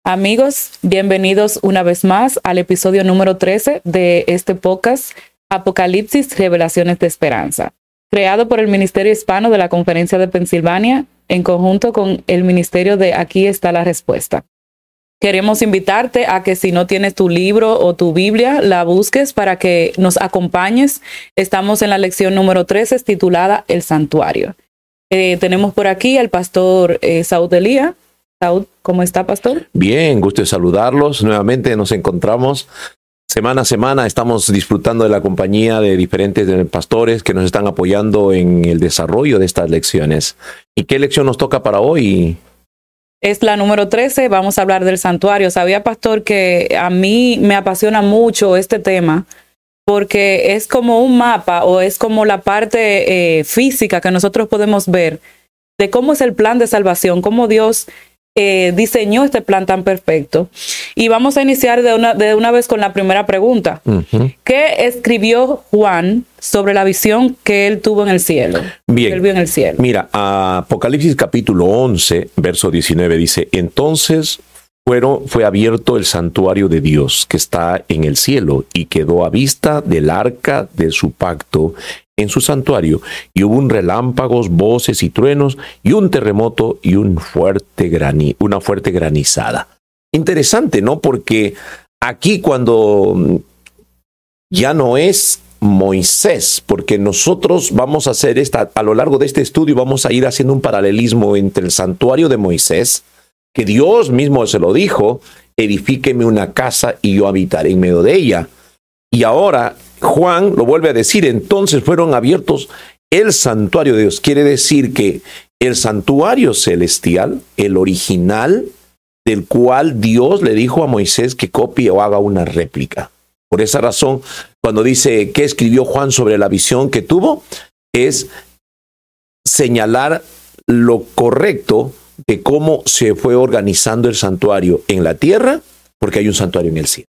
Amigos, bienvenidos una vez más al episodio número 13 de este podcast Apocalipsis, Revelaciones de Esperanza, creado por el Ministerio Hispano de la Conferencia de Pensilvania en conjunto con el Ministerio de Aquí está la Respuesta. Queremos invitarte a que si no tienes tu libro o tu Biblia, la busques para que nos acompañes. Estamos en la lección número 13 titulada El Santuario. Tenemos por aquí al pastor Saúd Elía. Saúd, ¿cómo está, pastor? Bien, gusto de saludarlos. Nuevamente nos encontramos semana a semana. Estamos disfrutando de la compañía de diferentes pastores que nos están apoyando en el desarrollo de estas lecciones. ¿Y qué lección nos toca para hoy? Es la número 13. Vamos a hablar del santuario. Sabía, pastor, que a mí me apasiona mucho este tema porque es como un mapa o es como la parte física que nosotros podemos ver de cómo es el plan de salvación, cómo Dios diseñó este plan tan perfecto. Y vamos a iniciar de una vez con la primera pregunta. ¿Qué escribió Juan sobre la visión que él tuvo en el cielo? Bien. Que él vio en el cielo. Mira, Apocalipsis capítulo 11, verso 19 dice, entonces fue abierto el santuario de Dios que está en el cielo y quedó a vista del arca de su pacto en su santuario, y hubo un relámpagos, voces y truenos, y un terremoto y una fuerte granizada. Interesante, ¿no? Porque aquí cuando ya no es Moisés, porque nosotros vamos a hacer a lo largo de este estudio vamos a ir haciendo un paralelismo entre el santuario de Moisés, que Dios mismo se lo dijo, edifíqueme una casa y yo habitaré en medio de ella. Y ahora Juan lo vuelve a decir, entonces fueron abiertos el santuario de Dios. Quiere decir que el santuario celestial, el original, del cual Dios le dijo a Moisés que copie o haga una réplica. Por esa razón, cuando dice ¿qué escribió Juan sobre la visión que tuvo? Es señalar lo correcto de cómo se fue organizando el santuario en la tierra, porque hay un santuario en el cielo.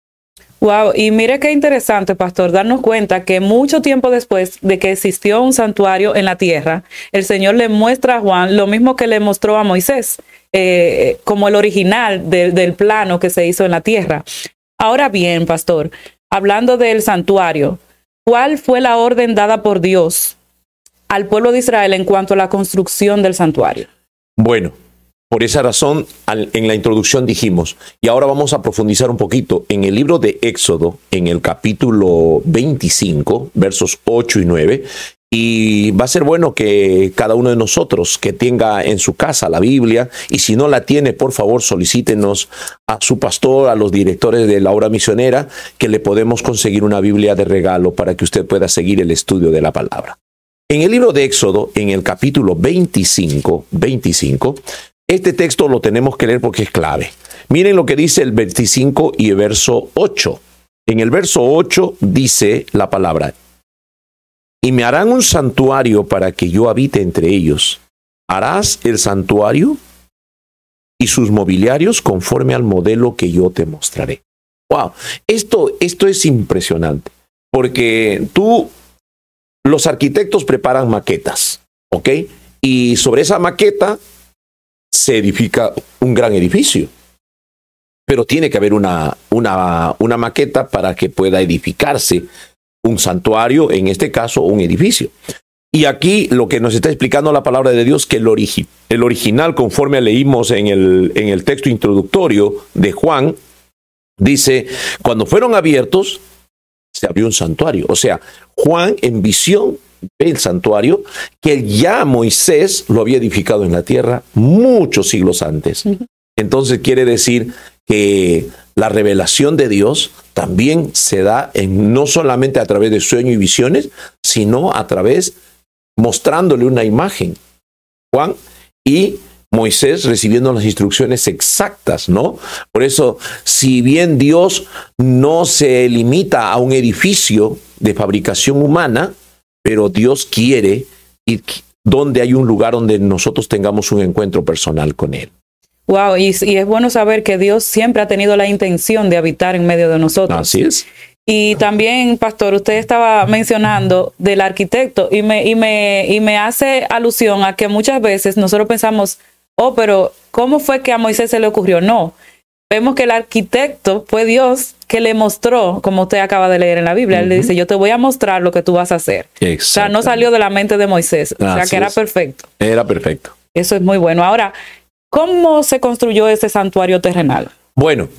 Wow, y mire qué interesante, pastor, darnos cuenta que mucho tiempo después de que existió un santuario en la tierra, el Señor le muestra a Juan lo mismo que le mostró a Moisés, como el original del plano que se hizo en la tierra. Ahora bien, pastor, hablando del santuario, ¿cuál fue la orden dada por Dios al pueblo de Israel en cuanto a la construcción del santuario? Bueno, por esa razón, en la introducción dijimos, y ahora vamos a profundizar un poquito, en el libro de Éxodo, en el capítulo 25, versos 8 y 9, y va a ser bueno que cada uno de nosotros que tenga en su casa la Biblia, y si no la tiene, por favor, solicítenos a su pastor, a los directores de la obra misionera, que le podemos conseguir una Biblia de regalo para que usted pueda seguir el estudio de la palabra. En el libro de Éxodo, en el capítulo 25, este texto lo tenemos que leer porque es clave. Miren lo que dice el 25 y el verso 8. En el verso 8 dice la palabra, y me harán un santuario para que yo habite entre ellos. Harás el santuario y sus mobiliarios conforme al modelo que yo te mostraré. Wow, esto es impresionante, porque los arquitectos preparan maquetas, ¿ok? Y sobre esa maqueta se edifica un gran edificio. Pero tiene que haber una maqueta para que pueda edificarse un santuario, en este caso un edificio. Y aquí lo que nos está explicando la palabra de Dios, que el original, conforme leímos en el texto introductorio de Juan, dice, cuando fueron abiertos, se abrió un santuario. O sea, Juan en visión ve el santuario que ya Moisés lo había edificado en la tierra muchos siglos antes. Entonces quiere decir que la revelación de Dios también se da no solamente a través de sueños y visiones, sino a través mostrándole una imagen. Juan y Moisés recibiendo las instrucciones exactas, ¿no? Por eso, si bien Dios no se limita a un edificio de fabricación humana, pero Dios quiere ir donde hay un lugar donde nosotros tengamos un encuentro personal con Él. Wow, y es bueno saber que Dios siempre ha tenido la intención de habitar en medio de nosotros. Así es. Y también, pastor, usted estaba mencionando del arquitecto y me hace alusión a que muchas veces nosotros pensamos, oh, pero ¿cómo fue que a Moisés se le ocurrió? No, vemos que el arquitecto fue Dios que le mostró, como usted acaba de leer en la Biblia. Él le dice, yo te voy a mostrar lo que tú vas a hacer. O sea, no salió de la mente de Moisés. O sea, que era perfecto. Era perfecto. Eso es muy bueno. Ahora, ¿cómo se construyó ese santuario terrenal? Bueno,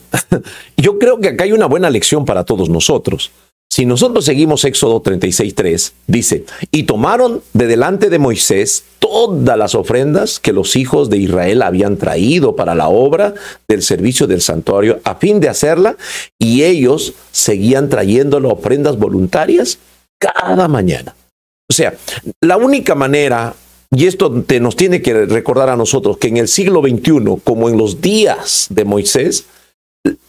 yo creo que acá hay una buena lección para todos nosotros. Si nosotros seguimos Éxodo 36:3, dice, y tomaron de delante de Moisés todas las ofrendas que los hijos de Israel habían traído para la obra del servicio del santuario a fin de hacerla, y ellos seguían trayendo las ofrendas voluntarias cada mañana. O sea, la única manera, y esto nos tiene que recordar a nosotros, que en el siglo XXI, como en los días de Moisés,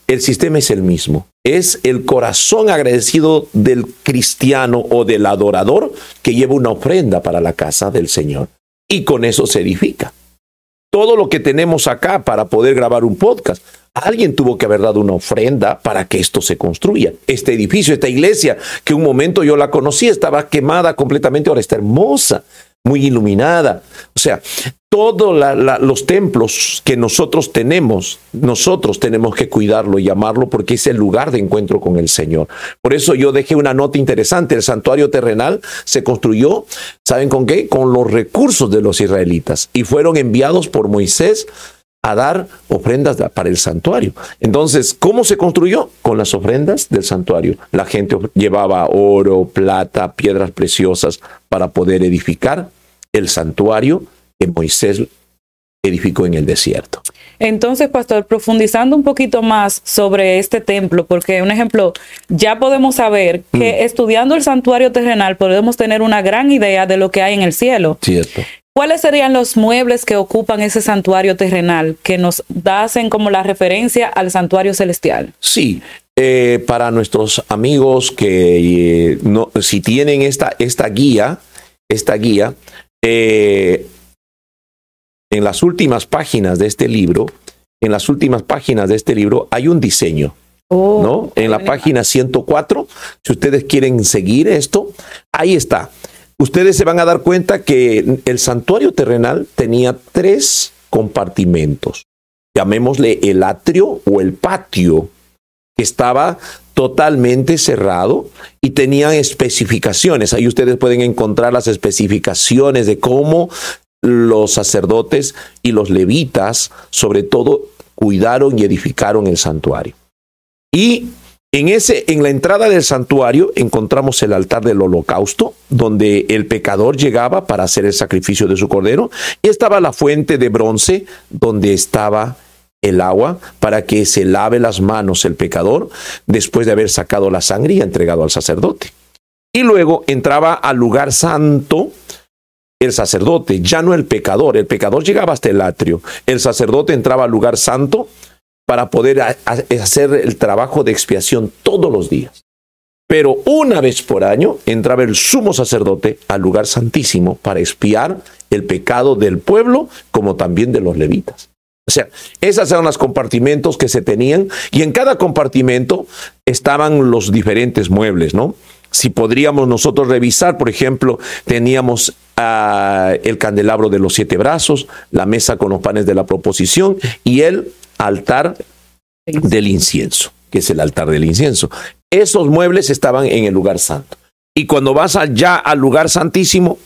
el sistema es el mismo. Es el corazón agradecido del cristiano o del adorador que lleva una ofrenda para la casa del Señor. Y con eso se edifica. Todo lo que tenemos acá para poder grabar un podcast, alguien tuvo que haber dado una ofrenda para que esto se construya. Este edificio, esta iglesia, que un momento yo la conocí, estaba quemada completamente, ahora está hermosa, muy iluminada. O sea, todos los templos que nosotros tenemos que cuidarlo y amarlo porque es el lugar de encuentro con el Señor. Por eso yo dejé una nota interesante. El santuario terrenal se construyó, ¿saben con qué? Con los recursos de los israelitas y fueron enviados por Moisés a dar ofrendas para el santuario. Entonces, ¿cómo se construyó? Con las ofrendas del santuario. La gente llevaba oro, plata, piedras preciosas para poder edificar el santuario que Moisés edificó en el desierto. Entonces, pastor, profundizando un poquito más sobre este templo, porque un ejemplo, ya podemos saber que estudiando el santuario terrenal podemos tener una gran idea de lo que hay en el cielo. Cierto. ¿Cuáles serían los muebles que ocupan ese santuario terrenal que nos hacen como la referencia al santuario celestial? Sí, para nuestros amigos que si tienen esta guía, en las últimas páginas de este libro, hay un diseño, ¿no? En la página 104, si ustedes quieren seguir esto, ahí está. Ustedes se van a dar cuenta que el santuario terrenal tenía 3 compartimentos. Llamémosle el atrio o el patio, que estaba totalmente cerrado y tenían especificaciones. Ahí ustedes pueden encontrar las especificaciones de cómo los sacerdotes y los levitas, sobre todo, cuidaron y edificaron el santuario. Y en la entrada del santuario encontramos el altar del holocausto, donde el pecador llegaba para hacer el sacrificio de su cordero, y estaba la fuente de bronce, donde estaba el agua para que se lave las manos el pecador después de haber sacado la sangre y entregado al sacerdote. Y luego entraba al lugar santo el sacerdote, ya no el pecador. El pecador llegaba hasta el atrio. El sacerdote entraba al lugar santo para poder hacer el trabajo de expiación todos los días. Pero una vez por año entraba el sumo sacerdote al lugar santísimo para expiar el pecado del pueblo como también de los levitas. O sea, esos eran los compartimentos que se tenían y en cada compartimento estaban los diferentes muebles, ¿no? Si podríamos nosotros revisar, por ejemplo, teníamos el candelabro de los 7 brazos, la mesa con los panes de la proposición y el altar del incienso, que es el altar del incienso. Esos muebles estaban en el lugar santo. Y cuando vas allá al lugar santísimo,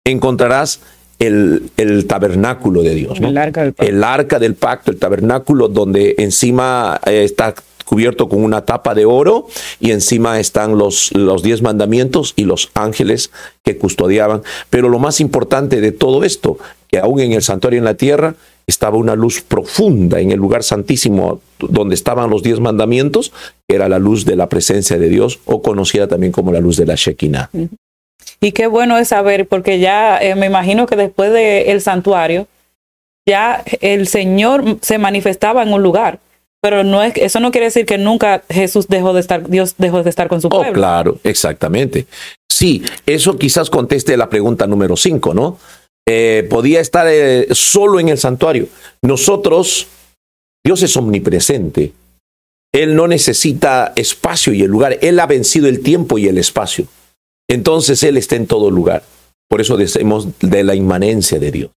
encontrarás el tabernáculo de Dios, ¿no? El arca del pacto, el tabernáculo donde encima está cubierto con una tapa de oro y encima están los 10 mandamientos y los ángeles que custodiaban. Pero lo más importante de todo esto, que aún en el santuario en la tierra estaba una luz profunda en el lugar santísimo donde estaban los 10 mandamientos, que era la luz de la presencia de Dios, o conocida también como la luz de la Shekinah. Y qué bueno es saber, porque ya me imagino que después del santuario, ya el Señor se manifestaba en un lugar. Pero eso no quiere decir que nunca Dios dejó de estar con su pueblo. Claro, exactamente. Sí, eso quizás conteste la pregunta número 5, ¿no? Podía estar solo en el santuario. Dios es omnipresente. Él no necesita espacio y el lugar. Él ha vencido el tiempo y el espacio. Entonces Él está en todo lugar. Por eso decimos de la inmanencia de Dios.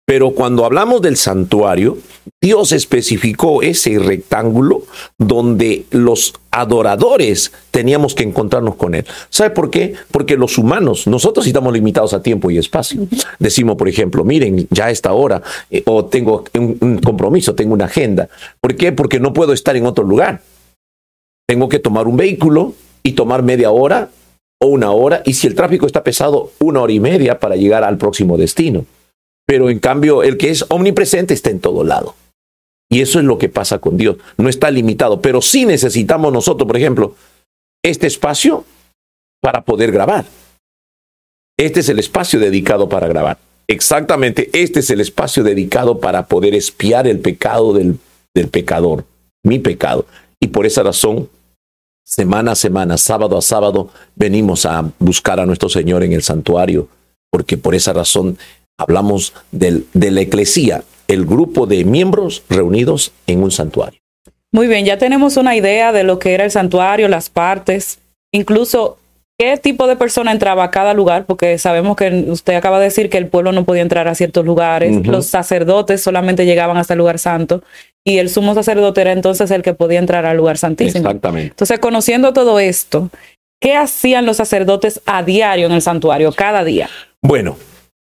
Pero cuando hablamos del santuario, Dios especificó ese rectángulo donde los adoradores teníamos que encontrarnos con Él. ¿Sabe por qué? Porque los humanos, nosotros estamos limitados a tiempo y espacio. Decimos, por ejemplo, miren, ya a esta hora, o tengo un compromiso, tengo una agenda. ¿Por qué? Porque no puedo estar en otro lugar. Tengo que tomar un vehículo y tomar media hora o una hora, y si el tráfico está pesado, 1 hora y media para llegar al próximo destino. Pero en cambio, el que es omnipresente está en todo lado. Y eso es lo que pasa con Dios. No está limitado, pero sí necesitamos nosotros, por ejemplo, este espacio para poder grabar. Este es el espacio dedicado para grabar. Exactamente, este es el espacio dedicado para poder espiar el pecado del pecador, mi pecado. Y por esa razón, semana a semana, sábado a sábado, venimos a buscar a nuestro Señor en el santuario, porque por esa razón hablamos de la eclesía, el grupo de miembros reunidos en un santuario. Muy bien, ya tenemos una idea de lo que era el santuario, las partes, incluso qué tipo de persona entraba a cada lugar, porque sabemos que usted acaba de decir que el pueblo no podía entrar a ciertos lugares, los sacerdotes solamente llegaban hasta el lugar santo, y el sumo sacerdote era entonces el que podía entrar al lugar santísimo. Exactamente. Entonces, conociendo todo esto, ¿qué hacían los sacerdotes a diario en el santuario, cada día? Bueno,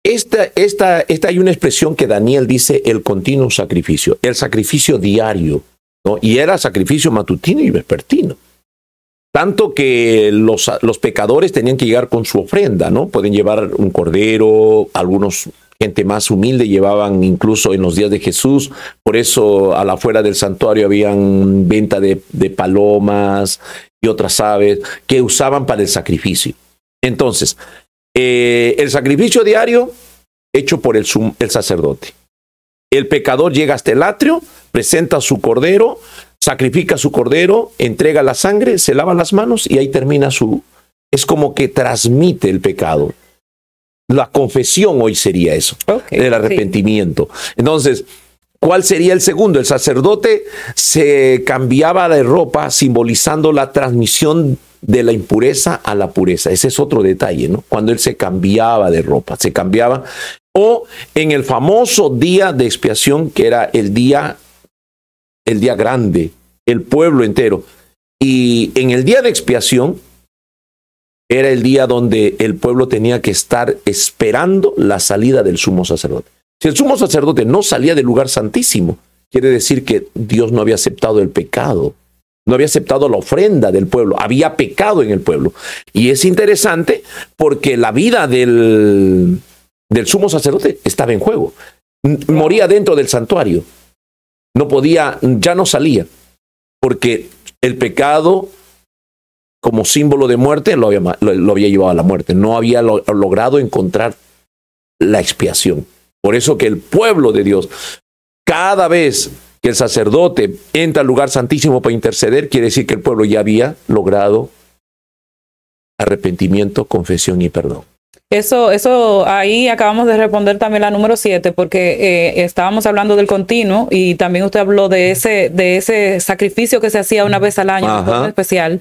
esta hay una expresión que Daniel dice, el continuo sacrificio, el sacrificio diario, ¿no? Y era sacrificio matutino y vespertino. Tanto que los pecadores tenían que llegar con su ofrenda, ¿no? Pueden llevar un cordero, algunos, gente más humilde, llevaban incluso en los días de Jesús. Por eso a la afuera del santuario habían venta de palomas y otras aves que usaban para el sacrificio. Entonces, el sacrificio diario hecho por el sacerdote. El pecador llega hasta el atrio, presenta su cordero, sacrifica su cordero, entrega la sangre, se lava las manos y ahí termina es como que transmite el pecado. La confesión hoy sería eso, el arrepentimiento. Sí. Entonces, ¿cuál sería el segundo? El sacerdote se cambiaba de ropa, simbolizando la transmisión de la impureza a la pureza. Ese es otro detalle, ¿no? Cuando él se cambiaba de ropa, se cambiaba. O en el famoso día de expiación, que era el día grande, el pueblo entero. Y en el día de expiación era el día donde el pueblo tenía que estar esperando la salida del sumo sacerdote. Si el sumo sacerdote no salía del lugar santísimo, quiere decir que Dios no había aceptado el pecado, no había aceptado la ofrenda del pueblo, había pecado en el pueblo. Y es interesante porque la vida del sumo sacerdote estaba en juego. Moría dentro del santuario. No podía, ya no salía, porque el pecado, como símbolo de muerte, lo había llevado a la muerte. No había logrado encontrar la expiación. Por eso que el pueblo de Dios, cada vez que el sacerdote entra al lugar santísimo para interceder, quiere decir que el pueblo ya había logrado arrepentimiento, confesión y perdón. Eso ahí acabamos de responder también la número 7, porque estábamos hablando del continuo y también usted habló de ese sacrificio que se hacía una vez al año, un especial.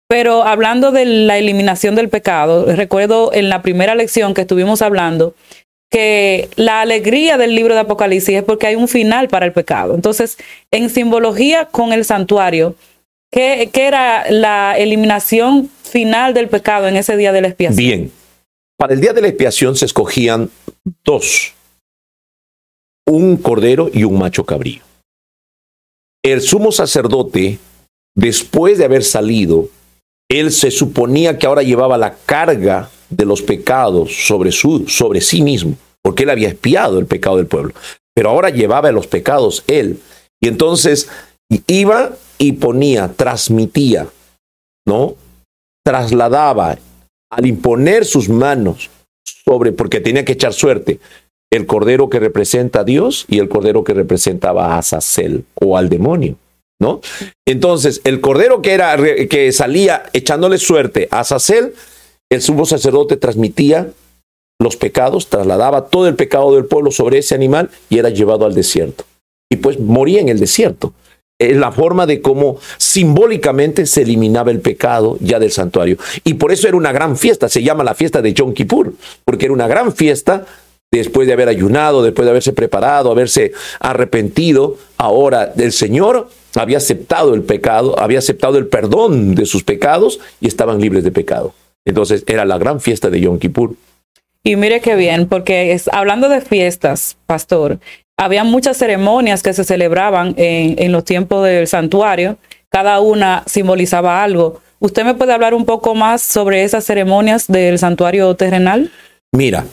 Pero hablando de la eliminación del pecado, recuerdo en la primera lección que estuvimos hablando que la alegría del libro de Apocalipsis es porque hay un final para el pecado. Entonces, en simbología con el santuario, ¿qué era la eliminación final del pecado en ese día de la expiación? Bien. Para el día de la expiación se escogían 2, un cordero y un macho cabrío. El sumo sacerdote, después de haber salido, él se suponía que ahora llevaba la carga de los pecados sobre sí mismo, porque él había expiado el pecado del pueblo. Pero ahora llevaba los pecados él. Y entonces iba y transmitía, ¿no? Trasladaba, al imponer sus manos porque tenía que echar suerte, el cordero que representa a Dios y el cordero que representaba a Azazel o al demonio, ¿no? Entonces, el cordero que salía echándole suerte a Azazel, el sumo sacerdote transmitía los pecados, trasladaba todo el pecado del pueblo sobre ese animal y era llevado al desierto. Y pues moría en el desierto. Es la forma de cómo simbólicamente se eliminaba el pecado ya del santuario. Y por eso era una gran fiesta, se llama la fiesta de Yom Kippur, porque era una gran fiesta después de haber ayunado, después de haberse preparado, haberse arrepentido, ahora el Señor había aceptado el pecado, había aceptado el perdón de sus pecados y estaban libres de pecado. Entonces era la gran fiesta de Yom Kippur. Y mire qué bien, porque hablando de fiestas, pastor, había muchas ceremonias que se celebraban en los tiempos del santuario. Cada una simbolizaba algo. ¿Usted me puede hablar un poco más sobre esas ceremonias del santuario terrenal? Mira,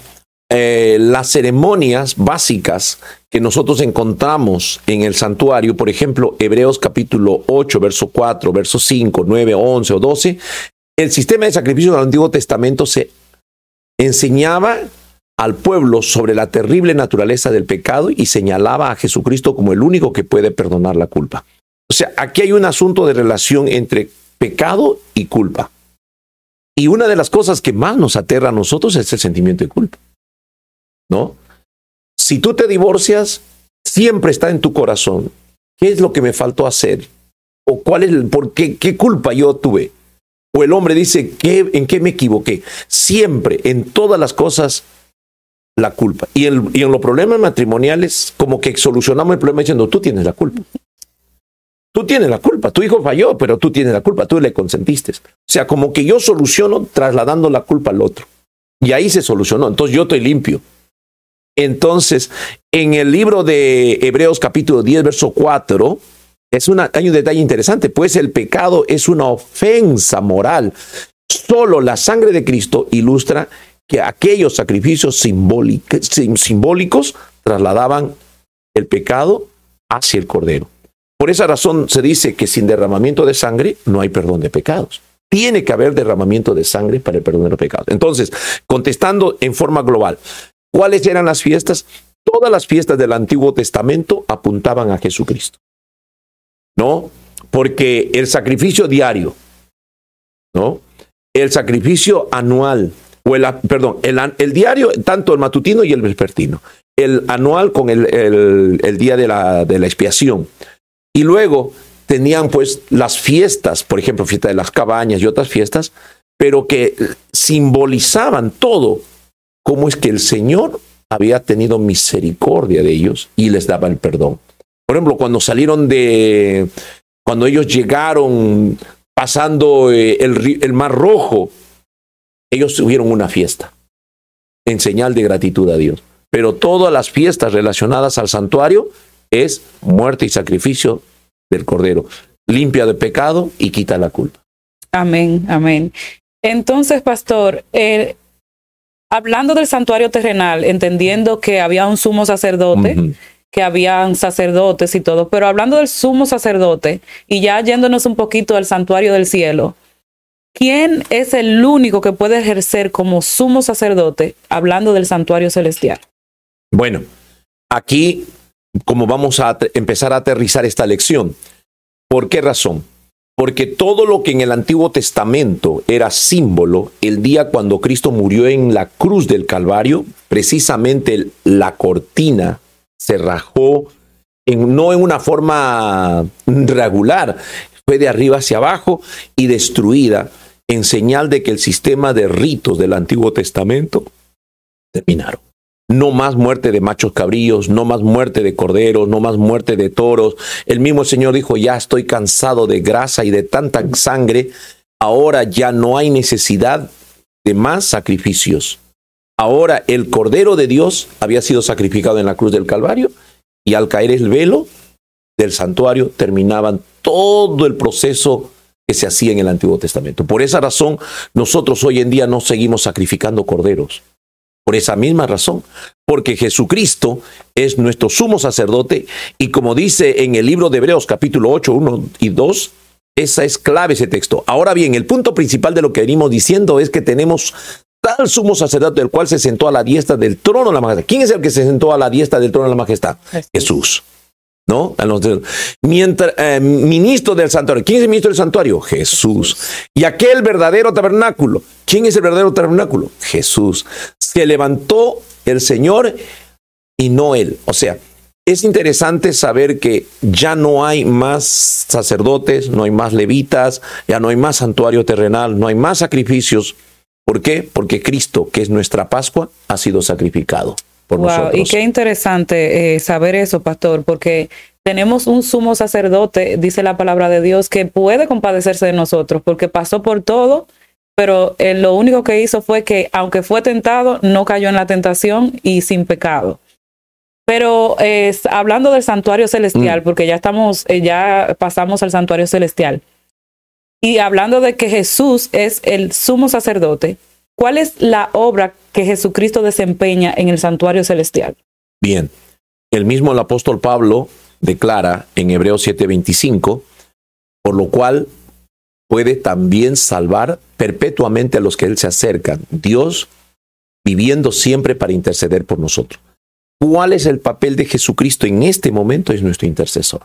las ceremonias básicas que nosotros encontramos en el santuario, por ejemplo, Hebreos capítulo 8, verso 4, verso 5, 9, 11 o 12, el sistema de sacrificio del Antiguo Testamento se enseñaba al pueblo sobre la terrible naturaleza del pecado y señalaba a Jesucristo como el único que puede perdonar la culpa. O sea, aquí hay un asunto de relación entre pecado y culpa. Y una de las cosas que más nos aterra a nosotros es el sentimiento de culpa, ¿no? Si tú te divorcias, siempre está en tu corazón, ¿qué es lo que me faltó hacer? ¿O qué culpa yo tuve? O el hombre dice, ¿en qué me equivoqué? Siempre, en todas las cosas, la culpa. Y en los problemas matrimoniales, como que solucionamos el problema diciendo, tú tienes la culpa. Tú tienes la culpa. Tu hijo falló, pero tú tienes la culpa. Tú le consentiste. O sea, como que yo soluciono trasladando la culpa al otro. Y ahí se solucionó. Entonces yo estoy limpio. Entonces, en el libro de Hebreos capítulo 10, verso 4, hay un detalle interesante, pues el pecado es una ofensa moral. Solo la sangre de Cristo ilustra que aquellos sacrificios simbólicos trasladaban el pecado hacia el Cordero. Por esa razón se dice que sin derramamiento de sangre no hay perdón de pecados. Tiene que haber derramamiento de sangre para el perdón de los pecados. Entonces, contestando en forma global, ¿cuáles eran las fiestas? Todas las fiestas del Antiguo Testamento apuntaban a Jesucristo, ¿no? Porque el sacrificio diario, ¿no? El sacrificio anual, el diario, tanto el matutino y el vespertino. El anual con el día de la expiación. Y luego tenían pues las fiestas, por ejemplo, fiesta de las cabañas y otras fiestas, pero que simbolizaban todo cómo es que el Señor había tenido misericordia de ellos y les daba el perdón. Por ejemplo, cuando ellos llegaron pasando el Mar Rojo, ellos tuvieron una fiesta en señal de gratitud a Dios. Pero todas las fiestas relacionadas al santuario es muerte y sacrificio del Cordero. Limpia de pecado y quita la culpa. Amén, amén. Entonces, pastor, hablando del santuario terrenal, entendiendo que había un sumo sacerdote, que habían sacerdotes y todo, pero hablando del sumo sacerdote y ya yéndonos un poquito al santuario del cielo, ¿quién es el único que puede ejercer como sumo sacerdote hablando del santuario celestial? Bueno, aquí como vamos a empezar a aterrizar esta lección. ¿Por qué razón? Porque todo lo que en el Antiguo Testamento era símbolo, el día cuando Cristo murió en la cruz del Calvario, precisamente la cortina se rajó no en una forma regular, fue de arriba hacia abajo y destruida en señal de que el sistema de ritos del Antiguo Testamento terminaron. No más muerte de machos cabríos, no más muerte de corderos, no más muerte de toros. El mismo Señor dijo, ya estoy cansado de grasa y de tanta sangre. Ahora ya no hay necesidad de más sacrificios. Ahora el Cordero de Dios había sido sacrificado en la cruz del Calvario y al caer el velo del santuario terminaban todo el proceso que se hacía en el Antiguo Testamento. Por esa razón, nosotros hoy en día no seguimos sacrificando corderos. Por esa misma razón, porque Jesucristo es nuestro sumo sacerdote y como dice en el libro de Hebreos capítulo 8, 1 y 2, esa es clave ese texto. Ahora bien, el punto principal de lo que venimos diciendo es que tenemos tal sumo sacerdote del cual se sentó a la diestra del trono de la majestad. ¿Quién es el que se sentó a la diestra del trono de la majestad? Jesús. ¿No? Ministro del santuario. ¿Quién es el ministro del santuario? Jesús. Y aquel verdadero tabernáculo. ¿Quién es el verdadero tabernáculo? Jesús. Se levantó el Señor y no él. O sea, es interesante saber que ya no hay más sacerdotes, no hay más levitas, ya no hay más santuario terrenal, no hay más sacrificios. ¿Por qué? Porque Cristo, que es nuestra Pascua, ha sido sacrificado. por nosotros. Y qué interesante saber eso, pastor, porque tenemos un sumo sacerdote, dice la palabra de Dios, que puede compadecerse de nosotros, porque pasó por todo, pero lo único que hizo fue que, aunque fue tentado, no cayó en la tentación y sin pecado. Pero hablando del santuario celestial, porque ya pasamos al santuario celestial, y hablando de que Jesús es el sumo sacerdote, ¿cuál es la obra que Jesucristo desempeña en el santuario celestial? Bien, el mismo el apóstol Pablo declara en Hebreos 7:25, por lo cual puede también salvar perpetuamente a los que él se acercan, Dios viviendo siempre para interceder por nosotros. ¿Cuál es el papel de Jesucristo en este momento? Es nuestro intercesor.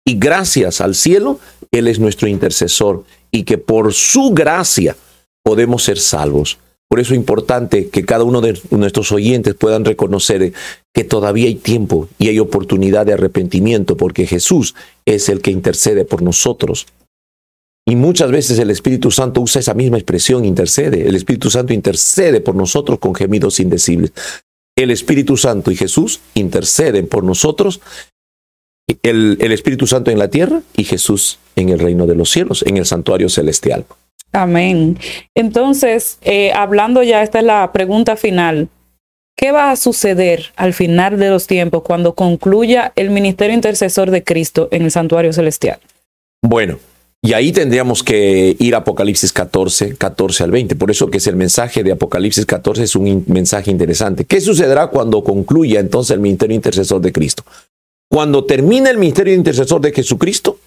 Y gracias al cielo, Él es nuestro intercesor y que por su gracia podemos ser salvos. Por eso es importante que cada uno de nuestros oyentes puedan reconocer que todavía hay tiempo y hay oportunidad de arrepentimiento porque Jesús es el que intercede por nosotros. Y muchas veces el Espíritu Santo usa esa misma expresión, intercede. El Espíritu Santo intercede por nosotros con gemidos indecibles. El Espíritu Santo y Jesús interceden por nosotros, el Espíritu Santo en la tierra y Jesús en el reino de los cielos, en el santuario celestial. Amén. Entonces, hablando ya, esta es la pregunta final. ¿Qué va a suceder al final de los tiempos cuando concluya el ministerio intercesor de Cristo en el santuario celestial? Bueno, y ahí tendríamos que ir a Apocalipsis 14 al 20. Por eso que es el mensaje de Apocalipsis 14, es un mensaje interesante. ¿Qué sucederá cuando concluya entonces el ministerio intercesor de Cristo? Cuando termina el ministerio intercesor de Jesucristo,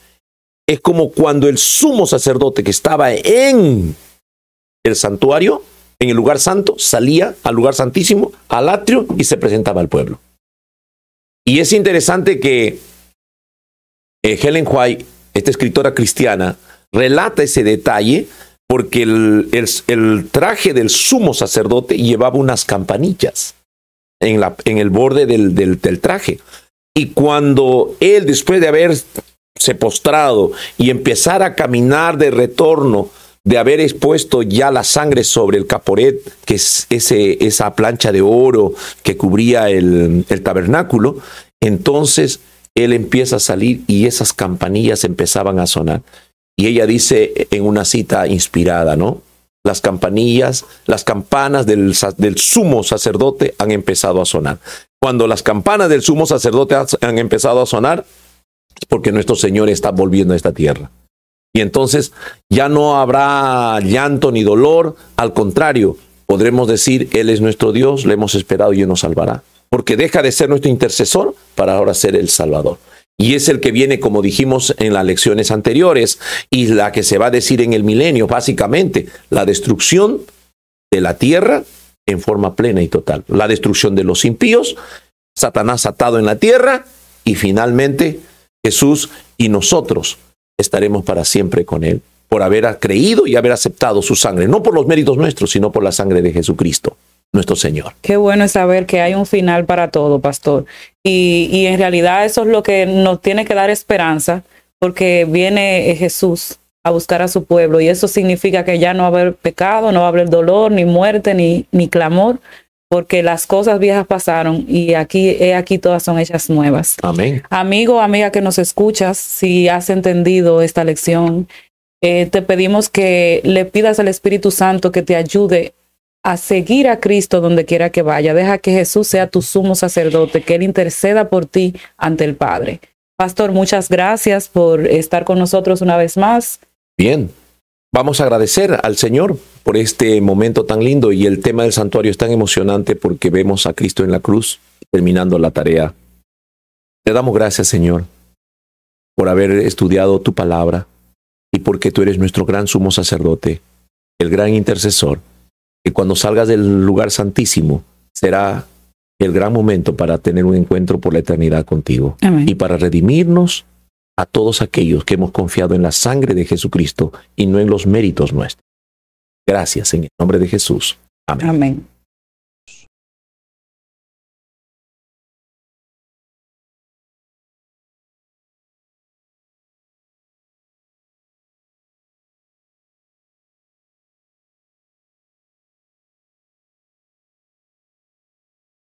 es como cuando el sumo sacerdote que estaba en el santuario, en el lugar santo, salía al lugar santísimo, al atrio, y se presentaba al pueblo. Y es interesante que Ellen White, esta escritora cristiana, relata ese detalle porque el traje del sumo sacerdote llevaba unas campanillas en el borde del traje. Y cuando él, después de haberse postrado y empezar a caminar de retorno, de haber expuesto ya la sangre sobre el caporet, que es esa plancha de oro que cubría el tabernáculo, entonces él empieza a salir y esas campanillas empezaban a sonar. Y ella dice en una cita inspirada, ¿no? Las campanas del sumo sacerdote han empezado a sonar. Cuando las campanas del sumo sacerdote han empezado a sonar, es porque nuestro Señor está volviendo a esta tierra. Y entonces ya no habrá llanto ni dolor, al contrario, podremos decir, Él es nuestro Dios, le hemos esperado y Él nos salvará. Porque deja de ser nuestro intercesor para ahora ser el Salvador. Y es el que viene, como dijimos en las lecciones anteriores, y la que se va a decir en el milenio, básicamente, la destrucción de la tierra en forma plena y total. La destrucción de los impíos, Satanás atado en la tierra, y finalmente Jesús y nosotros estaremos para siempre con Él, por haber creído y haber aceptado su sangre, no por los méritos nuestros, sino por la sangre de Jesucristo, nuestro Señor. Qué bueno es saber que hay un final para todo, pastor. Y en realidad eso es lo que nos tiene que dar esperanza, porque viene Jesús a buscar a su pueblo, y eso significa que ya no va a haber pecado, no va a haber dolor, ni muerte, ni clamor, porque las cosas viejas pasaron y aquí todas son hechas nuevas. Amén. Amigo, amiga que nos escuchas, si has entendido esta lección, te pedimos que le pidas al Espíritu Santo que te ayude a seguir a Cristo donde quiera que vaya. Deja que Jesús sea tu sumo sacerdote, que Él interceda por ti ante el Padre. Pastor, muchas gracias por estar con nosotros una vez más. Bien, vamos a agradecer al Señor por este momento tan lindo, y el tema del santuario es tan emocionante porque vemos a Cristo en la cruz terminando la tarea. Te damos gracias, Señor, por haber estudiado tu palabra y porque tú eres nuestro gran sumo sacerdote, el gran intercesor, que cuando salgas del lugar santísimo será el gran momento para tener un encuentro por la eternidad contigo. Amén. Y para redimirnos a todos aquellos que hemos confiado en la sangre de Jesucristo y no en los méritos nuestros. Gracias en el nombre de Jesús. Amén. Amén.